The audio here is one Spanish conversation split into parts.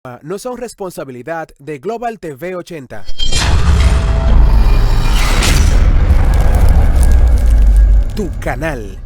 No son responsabilidad de Global TV 80. Tu canal.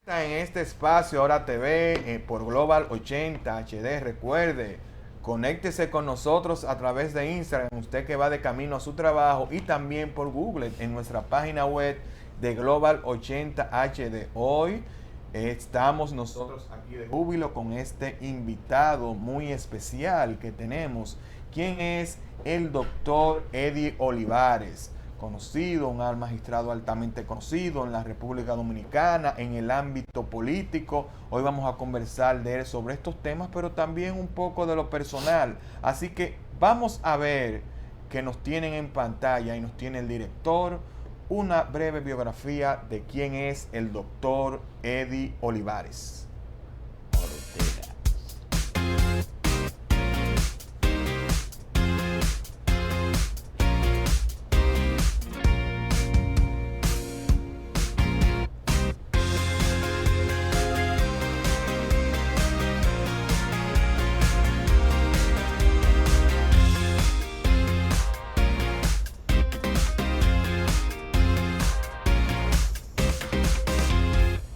En este espacio Ahora TV por Global 80 HD, recuerde, conéctese con nosotros a través de Instagram, usted que va de camino a su trabajo, y también por Google en nuestra página web de Global 80 HD. Hoy estamos nosotros aquí de júbilo con este invitado muy especial que tenemos, quien es el doctor Eddie Olivares, conocido, un magistrado altamente conocido en la República Dominicana, en el ámbito político. Hoy vamos a conversar de él sobre estos temas, pero también un poco de lo personal. Así que vamos a ver que nos tienen en pantalla y nos tiene el director una breve biografía de quién es el doctor Eddie Olivares.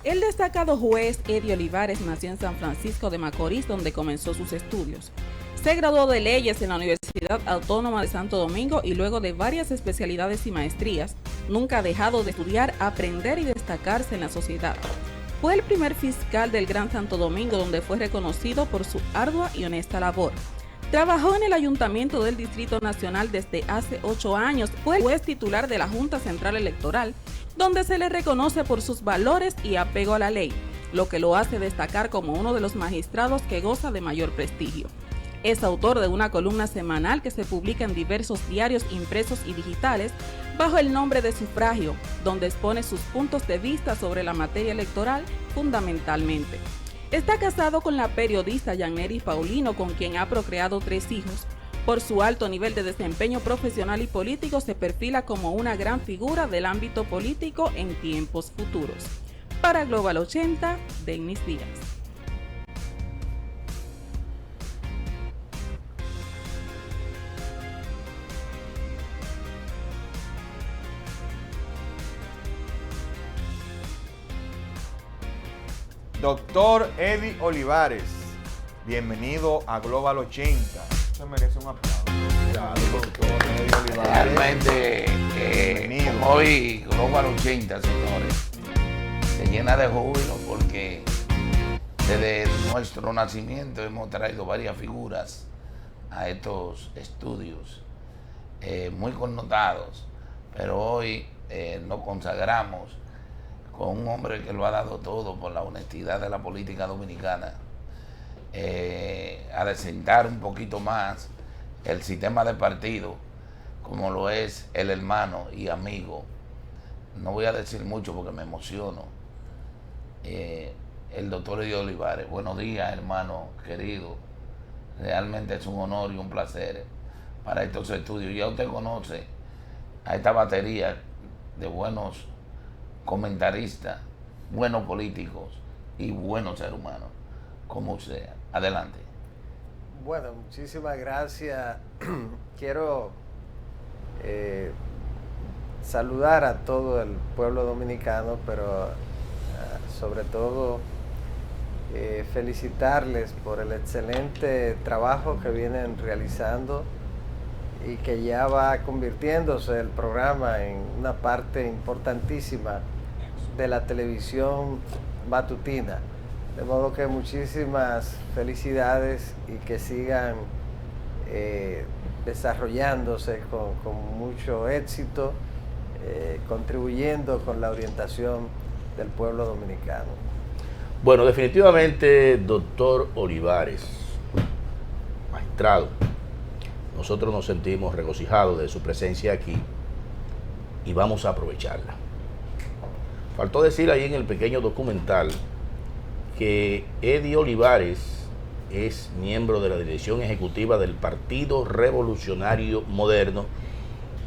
El destacado juez Eddie Olivares nació en San Francisco de Macorís, donde comenzó sus estudios. Se graduó de leyes en la Universidad Autónoma de Santo Domingo y luego de varias especialidades y maestrías, nunca ha dejado de estudiar, aprender y destacarse en la sociedad. Fue el primer fiscal del Gran Santo Domingo, donde fue reconocido por su ardua y honesta labor. Trabajó en el Ayuntamiento del Distrito Nacional desde hace 8 años. Fue el juez titular de la Junta Central Electoral, donde se le reconoce por sus valores y apego a la ley, lo que lo hace destacar como uno de los magistrados que goza de mayor prestigio. Es autor de una columna semanal que se publica en diversos diarios impresos y digitales bajo el nombre de Sufragio, donde expone sus puntos de vista sobre la materia electoral fundamentalmente. Está casado con la periodista Yannery Paulino, con quien ha procreado 3 hijos. Por su alto nivel de desempeño profesional y político, se perfila como una gran figura del ámbito político en tiempos futuros. Para Global 80, Denis Díaz. Doctor Eddie Olivares, bienvenido a Global 80. Se merece un aplauso. Doctor Eddie Olivares. Realmente, hoy Global 80, señores, se llena de júbilo porque desde nuestro nacimiento hemos traído varias figuras a estos estudios muy connotados, pero hoy nos consagramos con un hombre que lo ha dado todo por la honestidad de la política dominicana, a desentar un poquito más el sistema de partido, como lo es el hermano y amigo. No voy a decir mucho porque me emociono. El doctor Eddie Olivares. Buenos días, hermano querido. Realmente es un honor y un placer para estos estudios. Ya usted conoce a esta batería de buenos comentaristas, buenos políticos y buenos seres humanos, como sea. Adelante. Bueno, muchísimas gracias. Quiero saludar a todo el pueblo dominicano, pero sobre todo felicitarles por el excelente trabajo que vienen realizando y que ya va convirtiéndose el programa en una parte importantísima de la televisión matutina. De modo que muchísimas felicidades y que sigan desarrollándose con mucho éxito, contribuyendo con la orientación del pueblo dominicano. Bueno, definitivamente, doctor Olivares, magistrado, nosotros nos sentimos regocijados de su presencia aquí y vamos a aprovecharla. Faltó decir ahí en el pequeño documental que Eddie Olivares es miembro de la dirección ejecutiva del Partido Revolucionario Moderno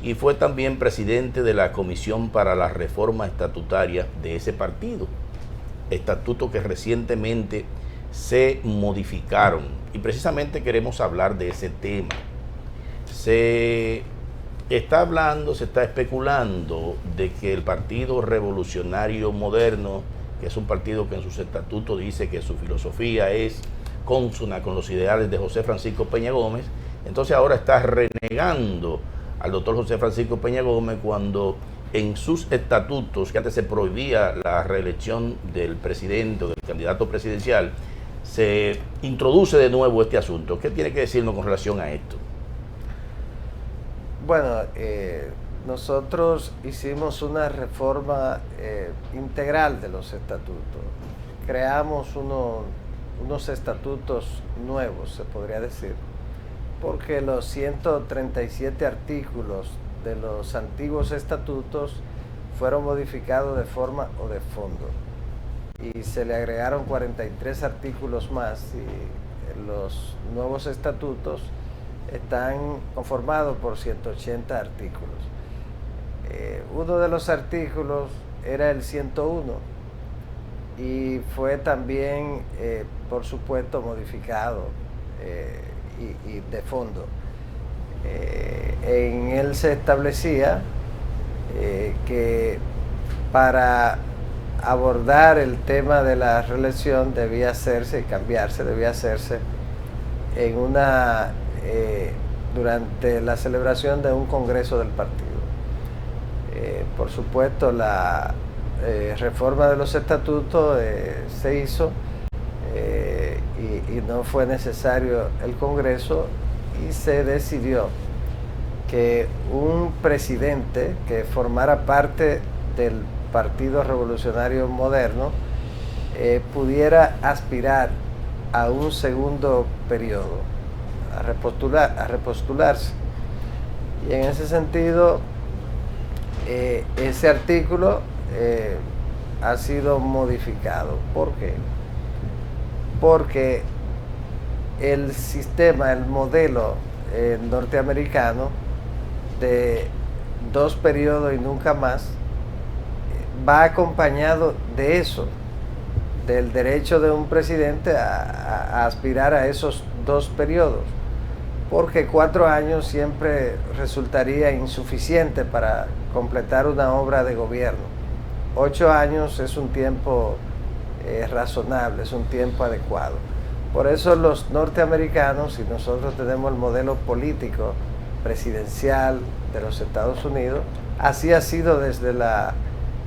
y fue también presidente de la Comisión para la Reforma Estatutaria de ese partido, estatutos que recientemente se modificaron, y precisamente queremos hablar de ese tema. Se está hablando, se está especulando de que el Partido Revolucionario Moderno, que es un partido que en sus estatutos dice que su filosofía es consona con los ideales de José Francisco Peña Gómez, entonces ahora está renegando al doctor José Francisco Peña Gómez cuando en sus estatutos, que antes se prohibía la reelección del presidente o del candidato presidencial, se introduce de nuevo este asunto. ¿Qué tiene que decirnos con relación a esto? Bueno, nosotros hicimos una reforma integral de los estatutos. Creamos unos estatutos nuevos, se podría decir, porque los 137 artículos de los antiguos estatutos fueron modificados de forma o de fondo y se le agregaron 43 artículos más, y los nuevos estatutos están conformados por 180 artículos. Uno de los artículos era el 101 y fue también, por supuesto, modificado y de fondo. En él se establecía que para abordar el tema de la reelección debía hacerse en durante la celebración de un congreso del partido. Por supuesto, la reforma de los estatutos se hizo y no fue necesario el congreso, y se decidió que un presidente que formara parte del Partido Revolucionario Moderno pudiera aspirar a un segundo periodo, a repostularse. Y en ese sentido, ese artículo ha sido modificado. ¿Por qué? Porque el sistema, el modelo norteamericano de 2 periodos y nunca más, va acompañado de eso, del derecho de un presidente a aspirar a esos 2 periodos, porque 4 años siempre resultaría insuficiente para completar una obra de gobierno. 8 años es un tiempo razonable, es un tiempo adecuado. Por eso los norteamericanos, y nosotros tenemos el modelo político presidencial de los Estados Unidos, así ha sido desde la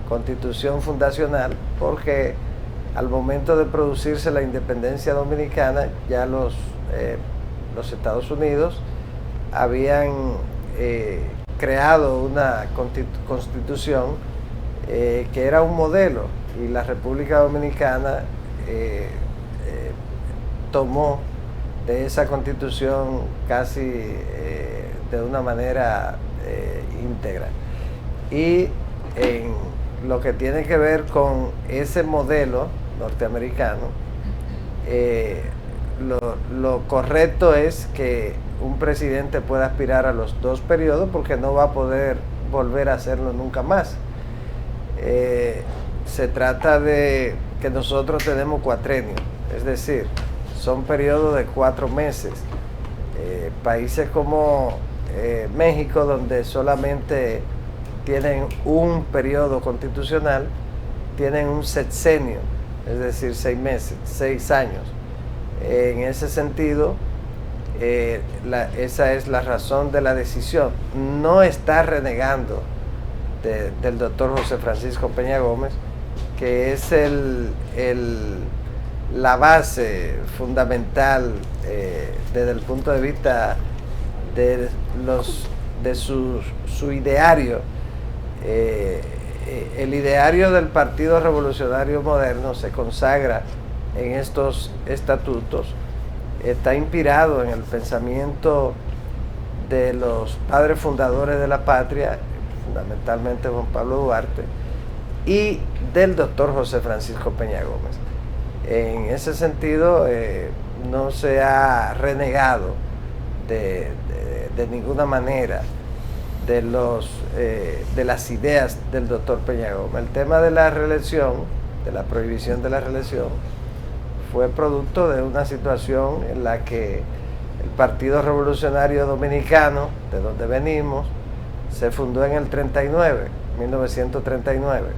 Constitución fundacional, porque al momento de producirse la independencia dominicana, ya los Estados Unidos habían creado una constitución que era un modelo, y la República Dominicana tomó de esa constitución casi de una manera íntegra. Y en lo que tiene que ver con ese modelo norteamericano, lo correcto es que un presidente pueda aspirar a los 2 periodos, porque no va a poder volver a hacerlo nunca más. Se trata de que nosotros tenemos cuatrienio, es decir, son periodos de 4 meses. Países como México, donde solamente tienen un periodo constitucional, tienen un sexenio, es decir, 6 meses, 6 años. En ese sentido, esa es la razón de la decisión. No está renegando del doctor José Francisco Peña Gómez, que es la base fundamental desde el punto de vista de su ideario. El ideario del Partido Revolucionario Moderno se consagra en estos estatutos, está inspirado en el pensamiento de los padres fundadores de la patria, fundamentalmente Juan Pablo Duarte, y del doctor José Francisco Peña Gómez. En ese sentido, no se ha renegado de ninguna manera de las ideas del doctor Peña Gómez. El tema de la reelección, de la prohibición de la reelección, fue producto de una situación en la que el Partido Revolucionario Dominicano, de donde venimos, se fundó en el 1939.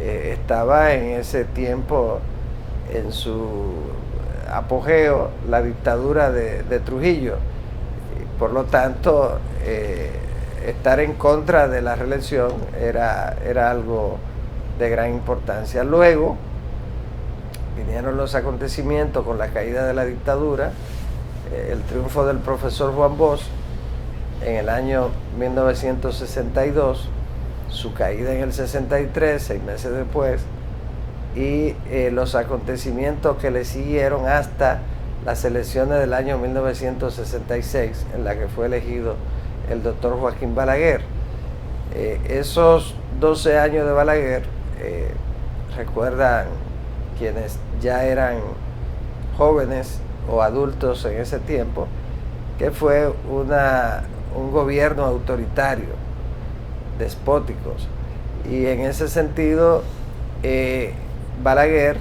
Estaba en ese tiempo, en su apogeo, la dictadura de Trujillo. Por lo tanto, estar en contra de la reelección era algo de gran importancia. Luego vinieron los acontecimientos con la caída de la dictadura, el triunfo del profesor Juan Bosch en el año 1962, su caída en el 63, 6 meses después, y los acontecimientos que le siguieron hasta las elecciones del año 1966, en la que fue elegido el doctor Joaquín Balaguer. Esos 12 años de Balaguer, recuerdan quienes ya eran jóvenes o adultos en ese tiempo, que fue un gobierno autoritario, despóticos, y en ese sentido Balaguer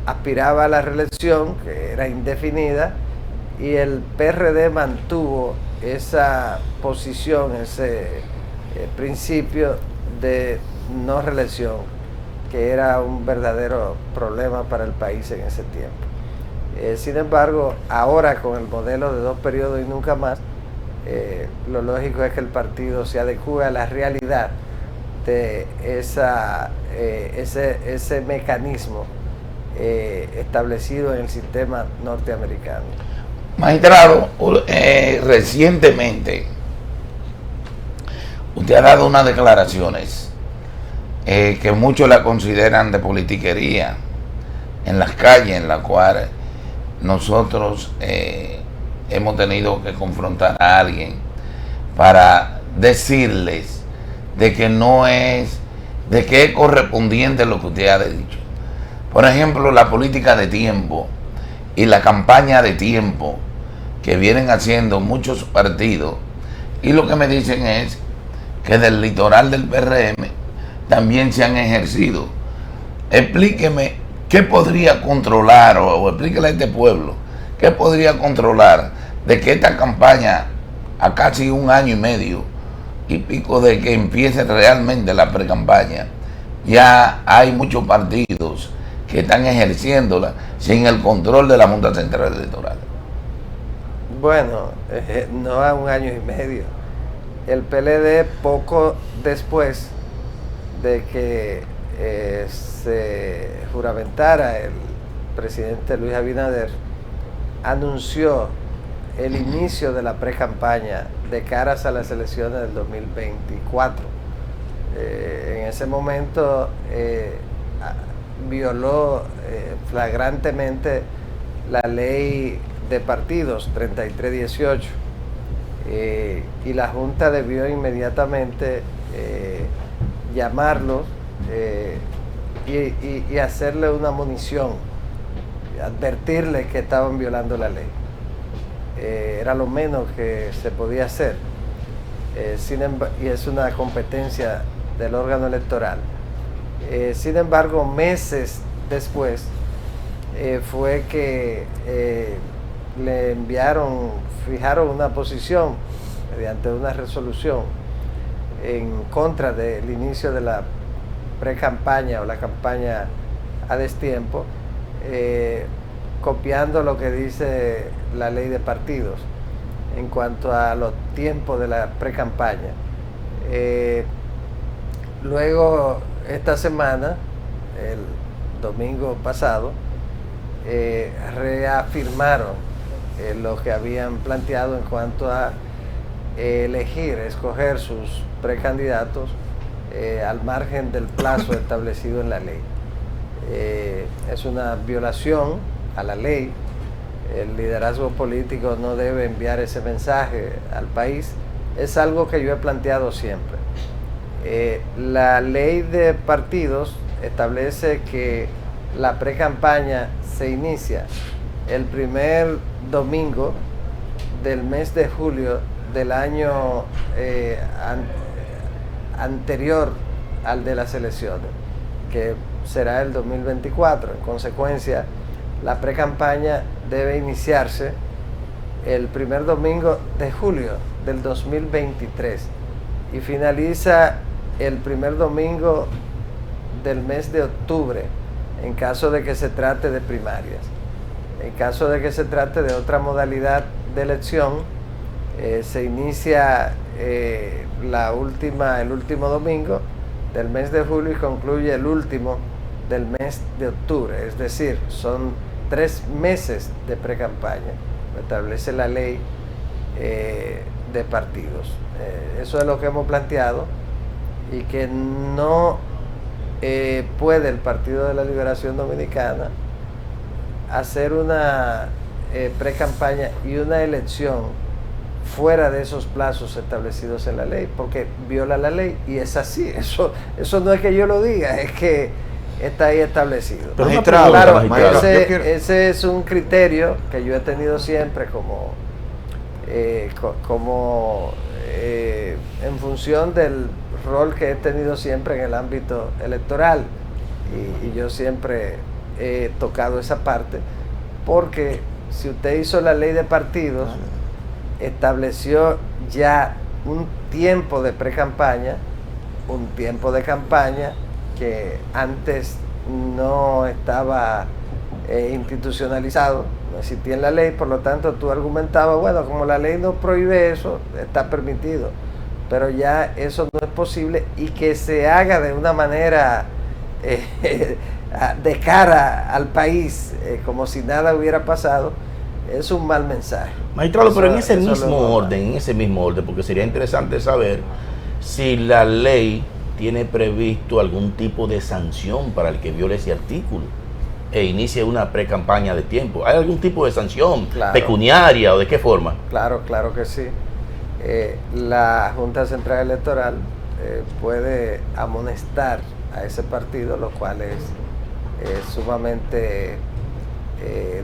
aspiraba a la reelección, que era indefinida, y el PRD mantuvo esa posición, ese principio de no reelección, que era un verdadero problema para el país en ese tiempo. Sin embargo, ahora con el modelo de 2 periodos y nunca más, lo lógico es que el partido se adecue a la realidad de ese mecanismo establecido en el sistema norteamericano. Magistrado, recientemente usted ha dado unas declaraciones que muchos la consideran de politiquería en las calles, en las cuales nosotros hemos tenido que confrontar a alguien para decirles de que no es, de que es correspondiente lo que usted ha dicho. Por ejemplo, la política de tiempo y la campaña de tiempo que vienen haciendo muchos partidos, y lo que me dicen es que del litoral del PRM también se han ejercido. Explíqueme qué podría controlar, o explíquele a este pueblo qué podría controlar de que esta campaña, a casi 1 año y medio y pico de que empiece realmente la precampaña, ya hay muchos partidos que están ejerciéndola sin el control de la Junta Central Electoral. Bueno, no a 1 año y medio. El PLD, poco después de que se juramentara el presidente Luis Abinader, anunció el inicio de la precampaña de caras a las elecciones del 2024. En ese momento violó flagrantemente la ley de partidos 3318, y la Junta debió inmediatamente llamarlos y hacerle una munición, advertirle que estaban violando la ley. Era lo menos que se podía hacer, y es una competencia del órgano electoral. Sin embargo, meses después fue que le fijaron una posición mediante una resolución en contra del inicio de la pre-campaña o la campaña a destiempo, copiando lo que dice la ley de partidos en cuanto a los tiempos de la pre-campaña. Luego, esta semana, el domingo pasado, reafirmaron lo que habían planteado en cuanto a escoger sus precandidatos al margen del plazo establecido en la ley. Es una violación a la ley. El liderazgo político no debe enviar ese mensaje al país. Es algo que yo he planteado siempre. La ley de partidos establece que la precampaña se inicia el primer domingo del mes de julio del año anterior al de las elecciones, que será el 2024. En consecuencia, la precampaña debe iniciarse el primer domingo de julio del 2023 y finaliza el primer domingo del mes de octubre en caso de que se trate de primarias. En caso de que se trate de otra modalidad de elección, se inicia el último domingo del mes de julio y concluye el último del mes de octubre. Es decir, son 3 meses de precampaña, establece la ley de partidos. Eso es lo que hemos planteado y que no puede el Partido de la Liberación Dominicana hacer una precampaña y una elección fuera de esos plazos establecidos en la ley, porque viola la ley y es así. Eso no es que yo lo diga, es que está ahí establecido. Pero claro, magistrado. ese es un criterio que yo he tenido siempre en función del rol que he tenido siempre en el ámbito electoral, y yo siempre he tocado esa parte, porque si usted hizo la ley de partidos, estableció ya un tiempo de pre-campaña, un tiempo de campaña que antes no estaba institucionalizado, no existía en la ley. Por lo tanto, tú argumentabas, bueno, como la ley no prohíbe eso, está permitido, pero ya eso no es posible, y que se haga de una manera de cara al país, como si nada hubiera pasado, es un mal mensaje. Magistrado, pero en ese mismo orden, porque sería interesante saber si la ley tiene previsto algún tipo de sanción para el que viole ese artículo e inicie una pre-campaña de tiempo. ¿Hay algún tipo de sanción pecuniaria o de qué forma? Claro que sí. La Junta Central Electoral puede amonestar a ese partido, lo cual es sumamente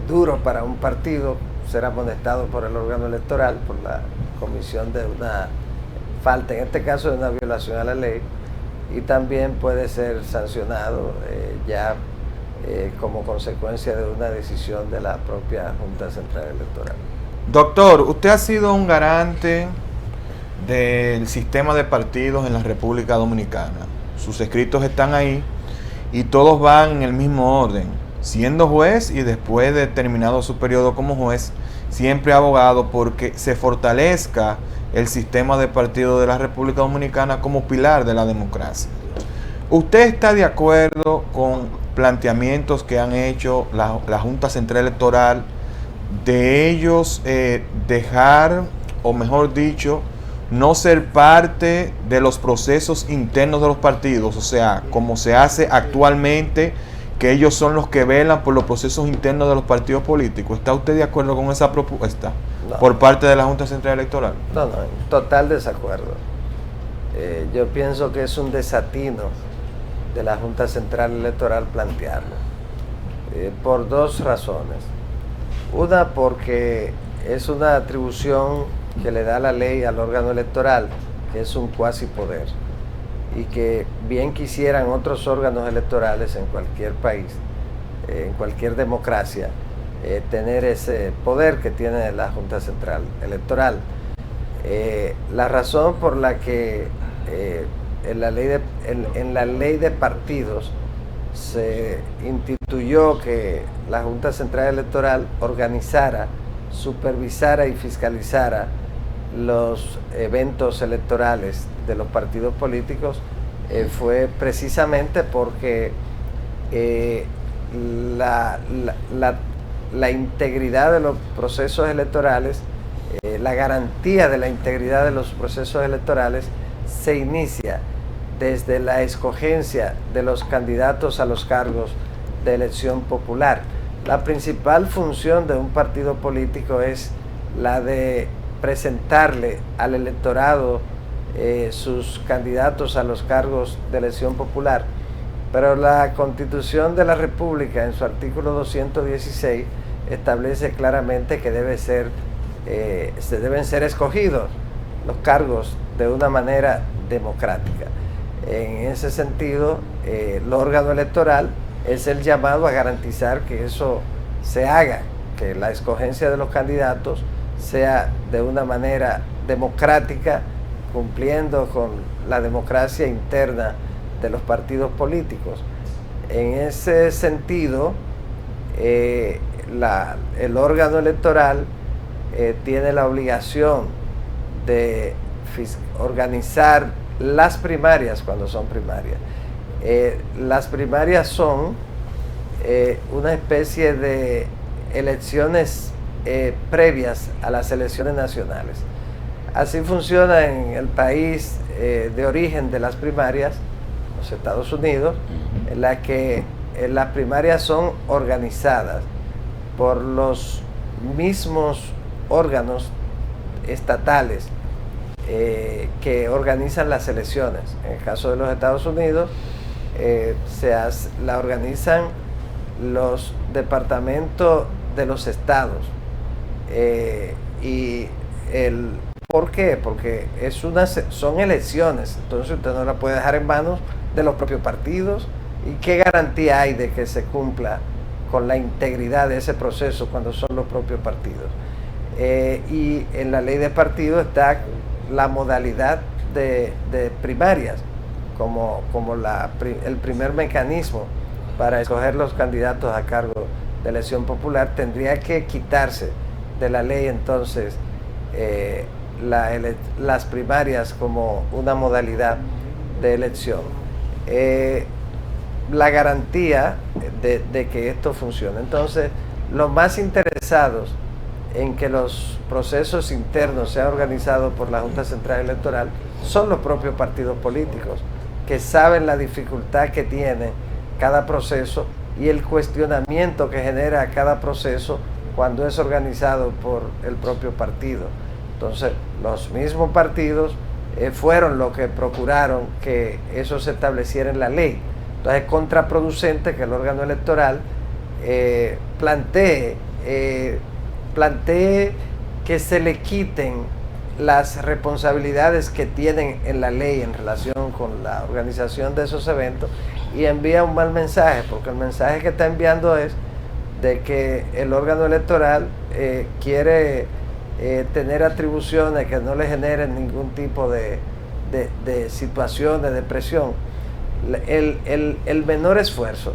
duro para un partido ser amonestado por el órgano electoral por la comisión de una falta, en este caso de una violación a la ley, y también puede ser sancionado como consecuencia de una decisión de la propia Junta Central Electoral. Doctor, usted ha sido un garante del sistema de partidos en la República Dominicana. Sus escritos están ahí y todos van en el mismo orden. Siendo juez y después de terminado su periodo como juez, siempre abogado porque se fortalezca el sistema de partidos de la República Dominicana como pilar de la democracia. ¿Usted está de acuerdo con planteamientos que han hecho la Junta Central Electoral de ellos dejar, o mejor dicho, no ser parte de los procesos internos de los partidos? O sea, como se hace actualmente, que ellos son los que velan por los procesos internos de los partidos políticos. ¿Está usted de acuerdo con esa propuesta por parte de la Junta Central Electoral? No, en total desacuerdo. Yo pienso que es un desatino de la Junta Central Electoral plantearlo, por 2 razones. Una, porque es una atribución que le da la ley al órgano electoral, que es un cuasi poder, y que bien quisieran otros órganos electorales en cualquier país, en cualquier democracia, tener ese poder que tiene la Junta Central Electoral. La razón por la que en la ley de partidos se instituyó que la Junta Central Electoral organizara, supervisara y fiscalizara los eventos electorales de los partidos políticos, fue precisamente porque la integridad de los procesos electorales, la garantía de la integridad de los procesos electorales se inicia desde la escogencia de los candidatos a los cargos de elección popular. La principal función de un partido político es la de presentarle al electorado sus candidatos a los cargos de elección popular. Pero la Constitución de la República, en su artículo 216, establece claramente que se deben ser escogidos los cargos de una manera democrática. En ese sentido, el órgano electoral es el llamado a garantizar que eso se haga, que la escogencia de los candidatos sea de una manera democrática, cumpliendo con la democracia interna de los partidos políticos. En ese sentido, el órgano electoral tiene la obligación de organizar las primarias cuando son primarias. Las primarias son una especie de elecciones previas a las elecciones nacionales. Así funciona en el país de origen de las primarias, los Estados Unidos, en la que las primarias son organizadas por los mismos órganos estatales que organizan las elecciones. En el caso de los Estados Unidos, la organizan los departamentos de los estados. ¿Por qué? Porque son elecciones, entonces usted no la puede dejar en manos de los propios partidos. ¿Y qué garantía hay de que se cumpla con la integridad de ese proceso cuando son los propios partidos? Y en la ley de partidos está la modalidad de primarias como el primer mecanismo para escoger los candidatos a cargo de elección popular. Tendría que quitarse de la ley entonces las primarias como una modalidad de elección. La garantía de que esto funcione. Entonces, los más interesados en que los procesos internos sean organizados por la Junta Central Electoral son los propios partidos políticos, que saben la dificultad que tiene cada proceso y el cuestionamiento que genera cada proceso cuando es organizado por el propio partido. Entonces, los mismos partidos fueron los que procuraron que eso se estableciera en la ley. Entonces, es contraproducente que el órgano electoral plantee que se le quiten las responsabilidades que tienen en la ley en relación con la organización de esos eventos y envía un mal mensaje, porque el mensaje que está enviando es de que el órgano electoral quiere tener atribuciones que no le generen ningún tipo de situaciones de presión. El menor esfuerzo,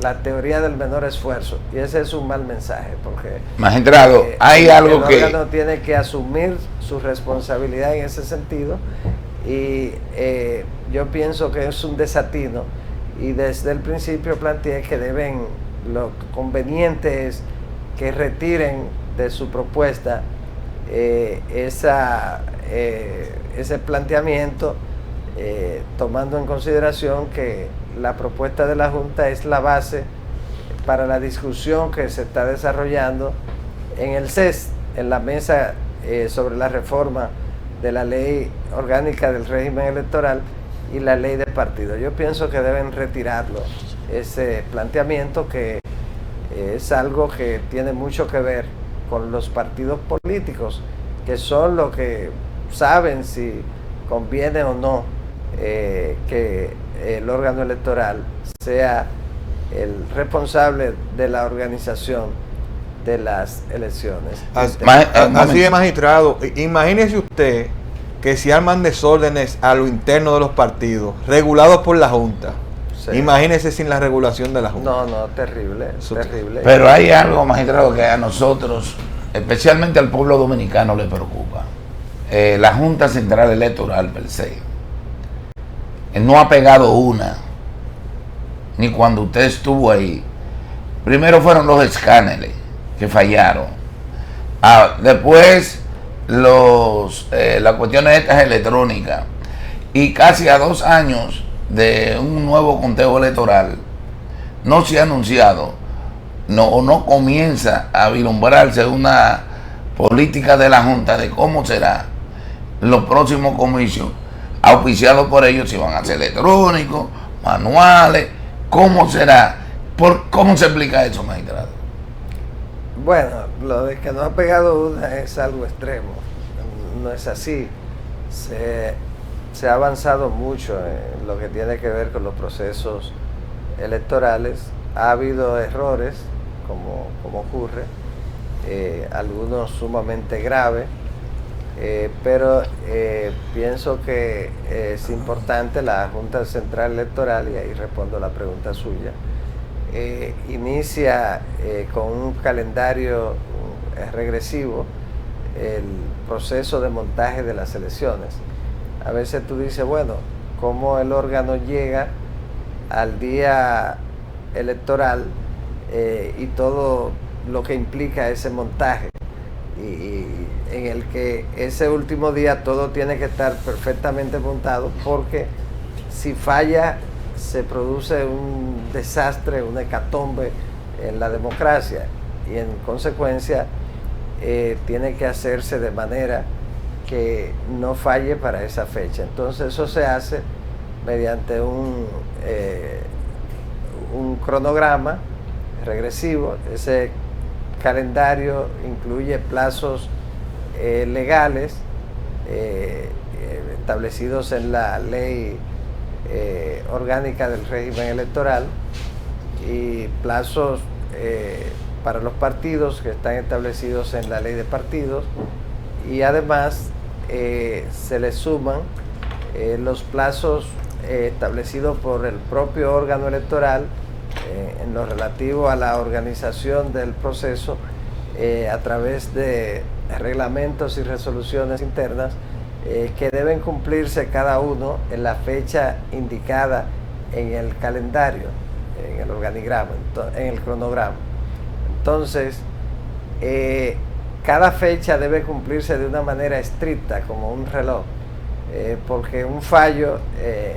la teoría del menor esfuerzo, y ese es un mal mensaje, porque magistrado, hay algo que el órgano tiene que asumir su responsabilidad en ese sentido, y yo pienso que es un desatino, y desde el principio planteé que lo conveniente es que retiren de su propuesta ese planteamiento, tomando en consideración que la propuesta de la Junta es la base para la discusión que se está desarrollando en el CES, en la mesa sobre la reforma de la ley orgánica del régimen electoral y la ley de partidos. Yo pienso que deben retirarlo, ese planteamiento, que es algo que tiene mucho que ver con los partidos políticos, que son los que saben si conviene o no que el órgano electoral sea el responsable de la organización de las elecciones. Así es, magistrado. Imagínese usted que se arman desórdenes a lo interno de los partidos, regulados por la Junta. Sí. Imagínese sin la regulación de la Junta. No, terrible, terrible. Pero hay algo, magistrado, que a nosotros, especialmente al pueblo dominicano, le preocupa. La Junta Central Electoral per se no ha pegado una, ni cuando usted estuvo ahí. Primero fueron los escáneres, que fallaron. Después las cuestiones estas electrónicas, y casi a 2 años de un nuevo conteo electoral no se ha anunciado, no comienza a vislumbrarse una política de la Junta de cómo será los próximos comicios auspiciados por ellos, si van a ser electrónicos, manuales, cómo será, cómo se explica eso, magistrado. Bueno, lo de que no ha pegado una es algo extremo, no es así. Se ha avanzado mucho en lo que tiene que ver con los procesos electorales. Ha habido errores, como ocurre, algunos sumamente graves, pero pienso que es importante. La Junta Central Electoral, y ahí respondo a la pregunta suya, inicia con un calendario regresivo el proceso de montaje de las elecciones. A veces tú dices, bueno, ¿cómo el órgano llega al día electoral y todo lo que implica ese montaje? Y en el que ese último día todo tiene que estar perfectamente montado, porque si falla se produce un desastre, una hecatombe en la democracia, y en consecuencia tiene que hacerse de manera que no falle para esa fecha. Entonces eso se hace mediante un cronograma regresivo. Ese calendario incluye plazos legales establecidos en la ley orgánica del régimen electoral, y plazos para los partidos que están establecidos en la ley de partidos, y además se le suman los plazos establecidos por el propio órgano electoral en lo relativo a la organización del proceso a través de reglamentos y resoluciones internas que deben cumplirse cada uno en la fecha indicada en el calendario, en el organigrama, en el cronograma. Entonces, cada fecha debe cumplirse de una manera estricta, como un reloj, porque un fallo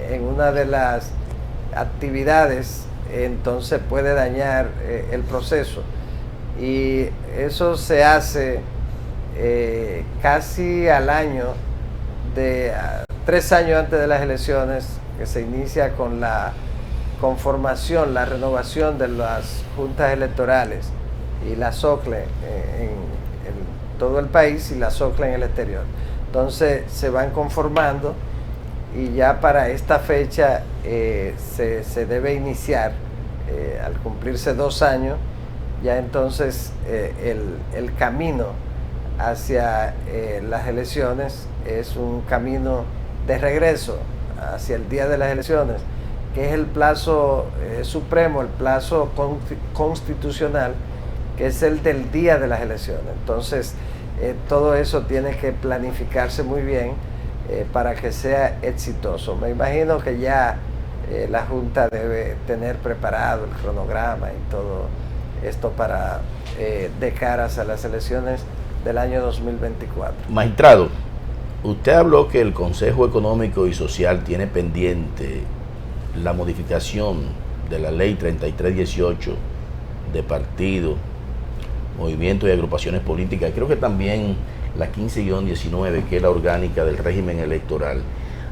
en una de las actividades entonces puede dañar el proceso, y eso se hace casi al año, 3 años antes de las elecciones, que se inicia con la conformación, la renovación de las juntas electorales y la SOCLE en todo el país y la SOCLE en el exterior. Entonces se van conformando, y ya para esta fecha se debe iniciar, al cumplirse 2 años, ya entonces el camino hacia las elecciones es un camino de regreso hacia el día de las elecciones, que es el plazo supremo, el plazo constitucional, que es el del día de las elecciones. Entonces todo eso tiene que planificarse muy bien para que sea exitoso. Me imagino que ya la Junta debe tener preparado el cronograma y todo esto para de caras a las elecciones del año 2024. Magistrado, usted habló que el Consejo Económico y Social tiene pendiente la modificación de la ley 3318 de partidos, movimientos y agrupaciones políticas. Creo que también la 15-19, que es la orgánica del régimen electoral.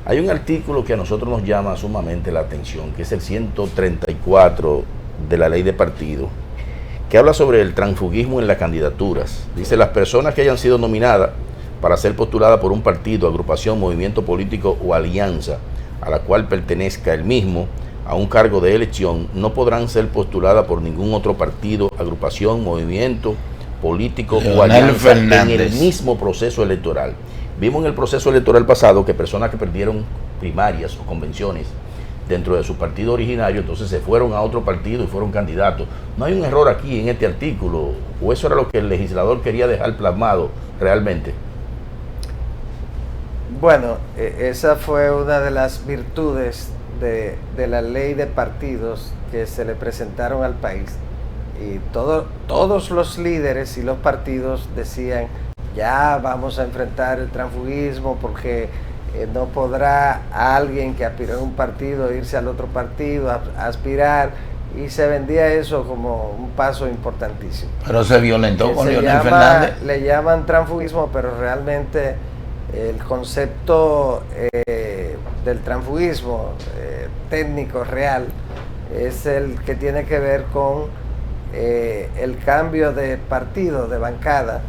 Hay un artículo que a nosotros nos llama sumamente la atención, que es el 134 de la ley de partidos, que habla sobre el transfugismo en las candidaturas. Dice: las personas que hayan sido nominadas para ser postuladas por un partido, agrupación, movimiento político o alianza a la cual pertenezca el mismo a un cargo de elección, no podrán ser postuladas por ningún otro partido, agrupación, movimiento político o alianza en el mismo proceso electoral. Vimos en el proceso electoral pasado que personas que perdieron primarias o convenciones dentro de su partido originario, entonces se fueron a otro partido y fueron candidatos. ¿No hay un error aquí en este artículo, o eso era lo que el legislador quería dejar plasmado realmente? Bueno, esa fue una de las virtudes de la ley de partidos que se le presentaron al país, Y todos los líderes y los partidos decían, ya vamos a enfrentar el transfugismo porque no podrá alguien que aspiró en un partido irse al otro partido a aspirar, y se vendía eso como un paso importantísimo. Pero se violentó con Leonel Fernández. Le llaman transfugismo, pero realmente el concepto del transfugismo técnico real es el que tiene que ver con el cambio de partido, de bancada,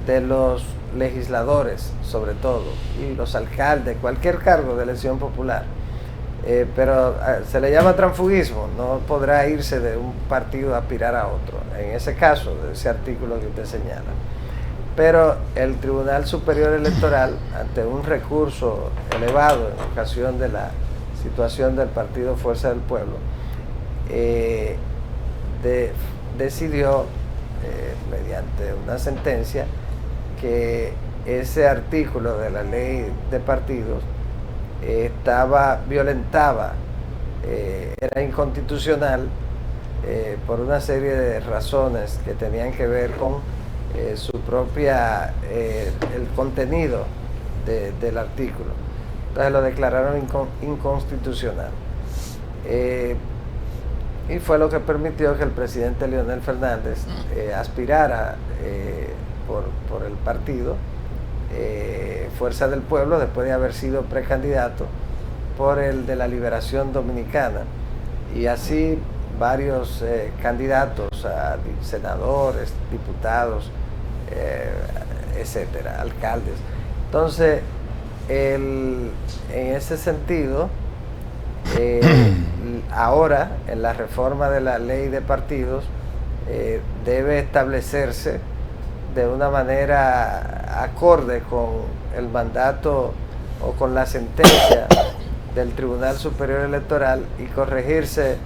de los legisladores sobre todo, y los alcaldes, cualquier cargo de elección popular. Pero se le llama transfugismo, no podrá irse de un partido a aspirar a otro, en ese caso, de ese artículo que usted señala. Pero el Tribunal Superior Electoral, ante un recurso elevado en ocasión de la situación del partido Fuerza del Pueblo, decidió, mediante una sentencia, que ese artículo de la ley de partidos violentaba, era inconstitucional por una serie de razones que tenían que ver con su propia, el contenido del artículo. Entonces lo declararon inconstitucional. Y fue lo que permitió que el presidente Leonel Fernández aspirara por el partido Fuerza del Pueblo, después de haber sido precandidato por el de la Liberación Dominicana, y así varios candidatos a senadores, diputados, etcétera, alcaldes. Entonces, en ese sentido, ahora en la reforma de la ley de partidos debe establecerse de una manera acorde con el mandato o con la sentencia del Tribunal Superior Electoral y corregirse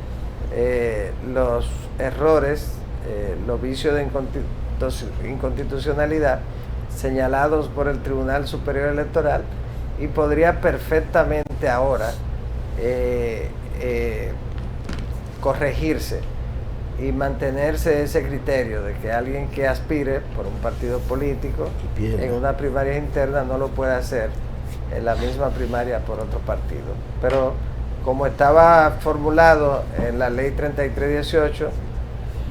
los errores, los vicios de inconstitucionalidad señalados por el Tribunal Superior Electoral, y podría perfectamente ahora corregirse y mantenerse ese criterio de que alguien que aspire por un partido político en una primaria interna no lo puede hacer en la misma primaria por otro partido. Pero como estaba formulado en la ley 3318,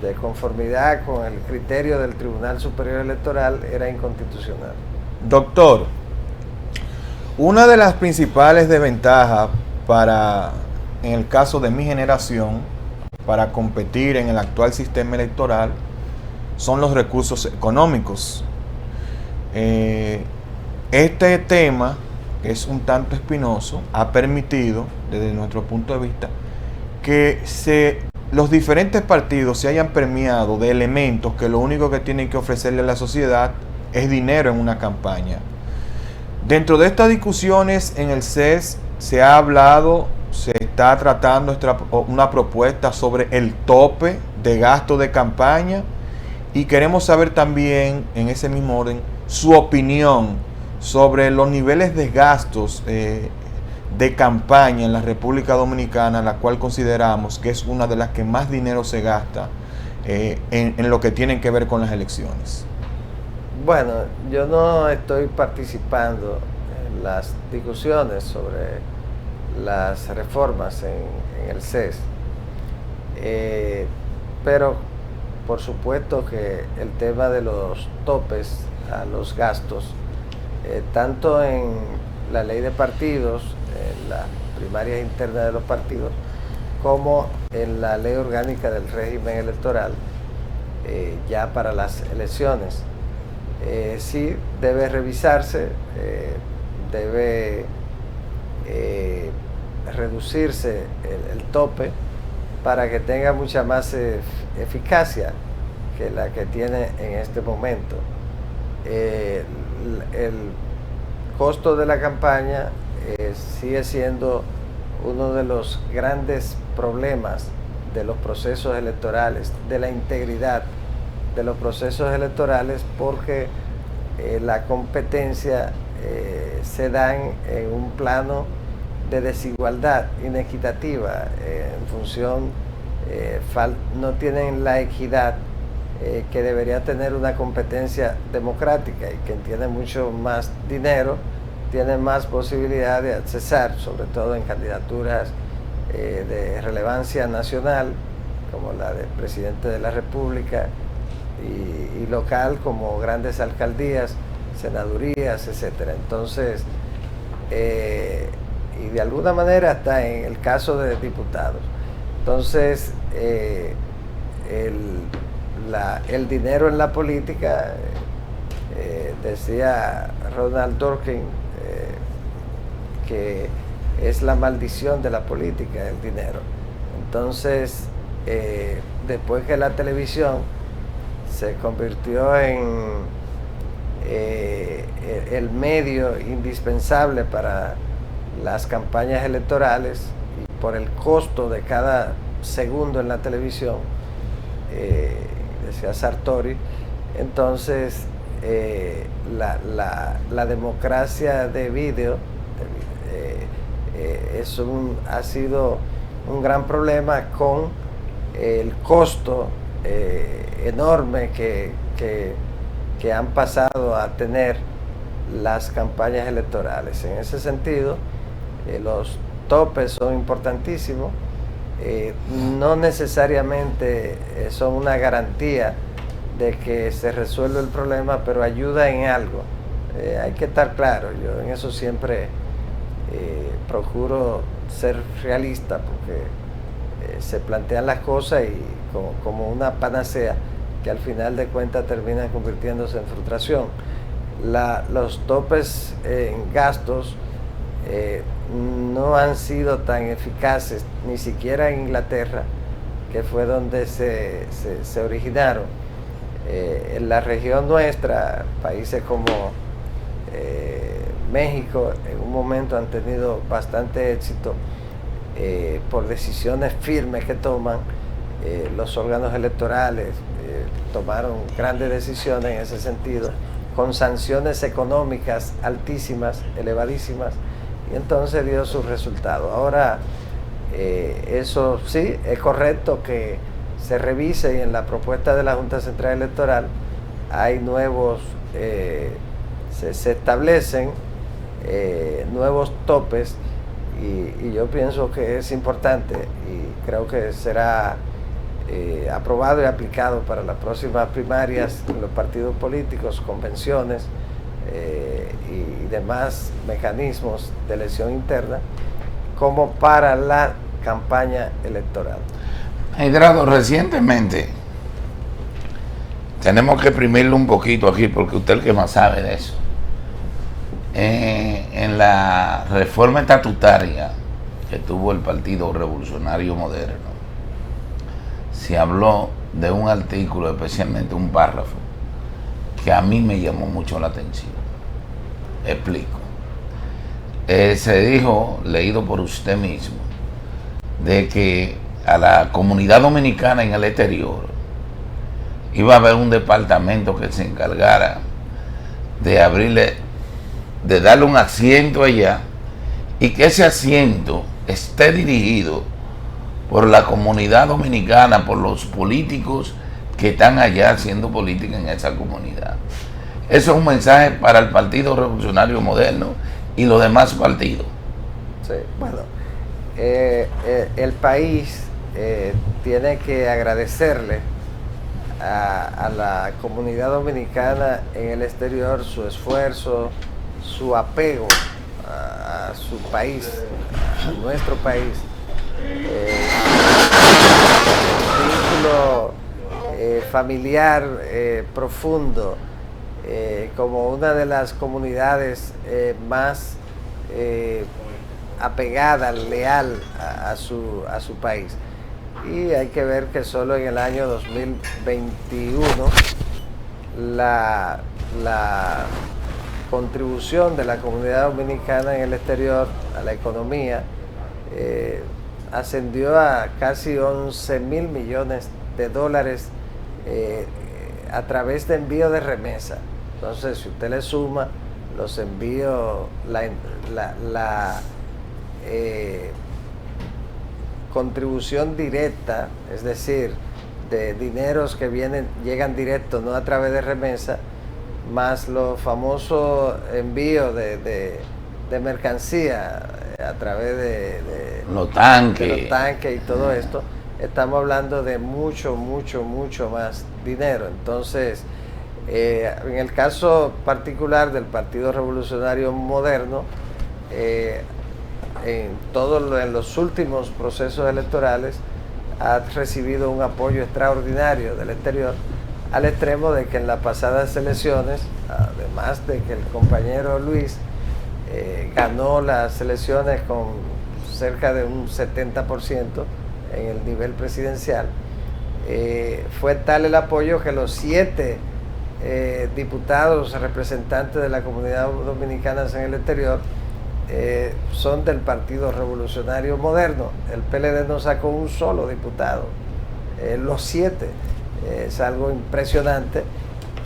de conformidad con el criterio del Tribunal Superior Electoral, era inconstitucional. Doctor, una de las principales desventajas en el caso de mi generación, para competir en el actual sistema electoral, son los recursos económicos. Este tema, que es un tanto espinoso, ha permitido, desde nuestro punto de vista, que los diferentes partidos se hayan premiado de elementos que lo único que tienen que ofrecerle a la sociedad es dinero en una campaña. Dentro de estas discusiones en el CES se ha hablado, se está tratando una propuesta sobre el tope de gasto de campaña, y queremos saber también, en ese mismo orden, su opinión sobre los niveles de gastos de campaña en la República Dominicana, la cual consideramos que es una de las que más dinero se gasta en lo que tienen que ver con las elecciones. Bueno, yo no estoy participando en las discusiones sobre las reformas en el CES, pero por supuesto que el tema de los topes a los gastos, tanto en la ley de partidos, en las primarias internas de los partidos, como en la ley orgánica del régimen electoral, ya para las elecciones, sí debe revisarse, debe reducirse el tope para que tenga mucha más eficacia que la que tiene en este momento. El costo de la campaña sigue siendo uno de los grandes problemas de los procesos electorales, de la integridad de los procesos electorales, porque la competencia se dan en un plano de desigualdad inequitativa en función no tienen la equidad que debería tener una competencia democrática, y quien tiene mucho más dinero tiene más posibilidad de accesar, sobre todo en candidaturas de relevancia nacional, como la del presidente de la República, y local, como grandes alcaldías, senadurías, etcétera. Entonces, y de alguna manera hasta en el caso de diputados. Entonces, el dinero en la política, decía Ronald Dworkin, que es la maldición de la política, el dinero. Entonces, después que la televisión se convirtió en el medio indispensable para las campañas electorales, y por el costo de cada segundo en la televisión, decía Sartori, entonces la democracia de vídeo ha sido un gran problema, con el costo enorme que han pasado a tener las campañas electorales. En ese sentido, los topes son importantísimos, no necesariamente son una garantía de que se resuelve el problema, pero ayuda en algo. Hay que estar claro, yo en eso siempre procuro ser realista, porque se plantean las cosas y como una panacea que al final de cuentas terminan convirtiéndose en frustración. Los topes en gastos no han sido tan eficaces, ni siquiera en Inglaterra, que fue donde se originaron. En la región nuestra, países como México, en un momento han tenido bastante éxito por decisiones firmes que toman. Los órganos electorales tomaron grandes decisiones en ese sentido, con sanciones económicas altísimas, elevadísimas, y entonces dio su resultado. Ahora, eso sí, es correcto que se revise, y en la propuesta de la Junta Central Electoral hay nuevos, se establecen nuevos topes, y yo pienso que es importante, y creo que será aprobado y aplicado para las próximas primarias en los partidos políticos, convenciones y demás mecanismos de elección interna, como para la campaña electoral. Medrano, recientemente, tenemos que exprimirlo un poquito aquí, porque usted es el que más sabe de eso. En la reforma estatutaria que tuvo el Partido Revolucionario Moderno, se habló de un artículo, especialmente un párrafo, que a mí me llamó mucho la atención. Explico. Se dijo, leído por usted mismo, de que a la comunidad dominicana en el exterior iba a haber un departamento que se encargara de darle un asiento allá, y que ese asiento esté dirigido por la comunidad dominicana, por los políticos que están allá haciendo política en esa comunidad. Eso es un mensaje para el Partido Revolucionario Moderno y los demás partidos. Sí, bueno, el país tiene que agradecerle a la comunidad dominicana en el exterior su esfuerzo, su apego a su país, a nuestro país. Vínculo familiar profundo, como una de las comunidades más apegada, leal a su país. Y hay que ver que solo en el año 2021 la contribución de la comunidad dominicana en el exterior a la economía ascendió a casi 11.000 millones de dólares a través de envío de remesa. Entonces, si usted le suma los envíos, la contribución directa, es decir, de dineros que llegan directos, no a través de remesa, más los famosos envíos de mercancía a través de los tanques. de los tanques y todo esto, estamos hablando de mucho más dinero. Entonces, en el caso particular del Partido Revolucionario Moderno, en los últimos procesos electorales ha recibido un apoyo extraordinario del exterior, al extremo de que en las pasadas elecciones, además de que el compañero Luis ganó las elecciones con cerca de un 70% en el nivel presidencial, fue tal el apoyo que los 7 diputados representantes de la comunidad dominicana en el exterior son del Partido Revolucionario Moderno. El PLD no sacó un solo diputado, los 7, es algo impresionante,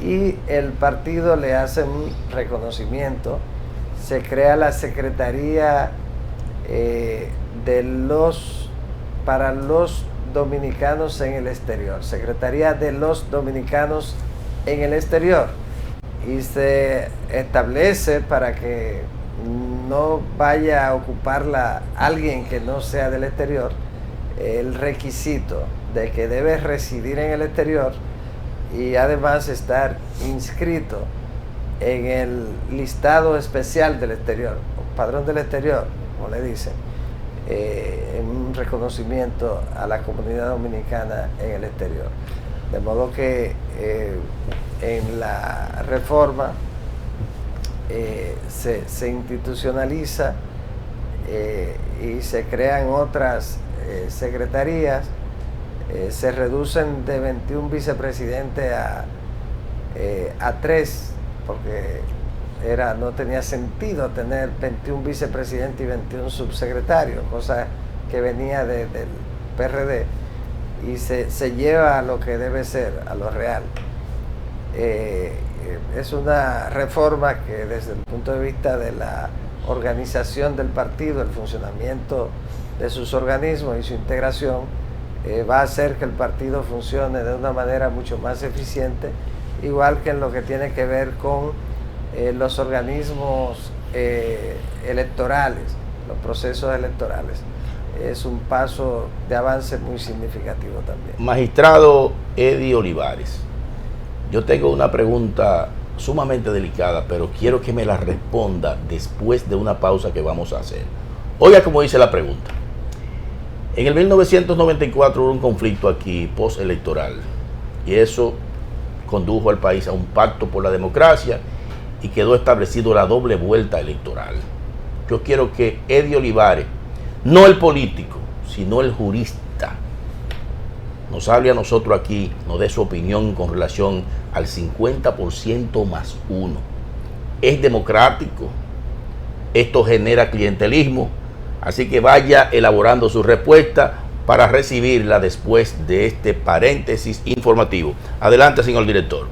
y el partido le hace un reconocimiento. Se crea la Secretaría para los dominicanos en el exterior, Secretaría de los Dominicanos en el exterior, y se establece para que no vaya a ocuparla alguien que no sea del exterior, el requisito de que debe residir en el exterior y además estar inscrito en el listado especial del exterior, o padrón del exterior, como le dicen, en un reconocimiento a la comunidad dominicana en el exterior. De modo que en la reforma se institucionaliza y se crean otras secretarías, se reducen de 21 vicepresidentes a 3, porque no tenía sentido tener 21 vicepresidentes y 21 subsecretarios, cosa que venía del PRD, y se lleva a lo que debe ser, a lo real. Es una reforma que desde el punto de vista de la organización del partido, el funcionamiento de sus organismos y su integración, va a hacer que el partido funcione de una manera mucho más eficiente, igual que en lo que tiene que ver con los organismos electorales, los procesos electorales. Es un paso de avance muy significativo también. Magistrado Eddie Olivares, yo tengo una pregunta sumamente delicada, pero quiero que me la responda después de una pausa que vamos a hacer. Oiga cómo dice la pregunta. En el 1994 hubo un conflicto aquí postelectoral y eso condujo al país a un pacto por la democracia y quedó establecido la doble vuelta electoral. Yo quiero que Eddie Olivares, no el político, sino el jurista, nos hable a nosotros aquí, nos dé su opinión con relación al 50% más 1. ¿Es democrático? ¿Esto genera clientelismo? Así que vaya elaborando su respuesta para recibirla después de este paréntesis informativo. Adelante, señor director.